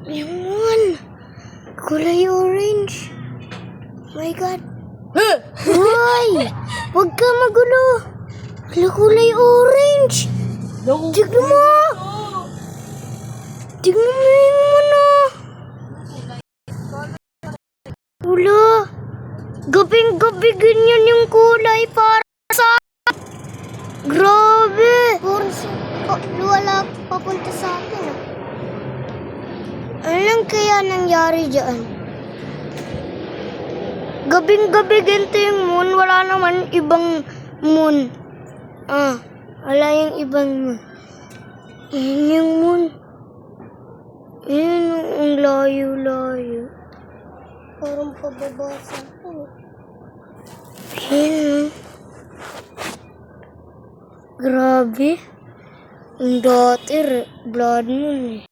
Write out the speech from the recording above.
Lemon! Kulay orange. Oh my God. Hoy! Huwag ka magulo. Wala kulay orange. Tignan mo! Tignan mo yung muna. Wala. Gabing-gabi ganyan yung kulay para sa... Grabe! Wala papunta sa akin. Ano lang kaya nangyari dyan? Gabing-gabi ganito yung moon. Wala naman ibang moon. Wala yung ibang moon. Ayan yung moon. Ayan ang layo-layo. Parang pababa sa akin. Ayan. Grabe. Ang dati, blood moon eh.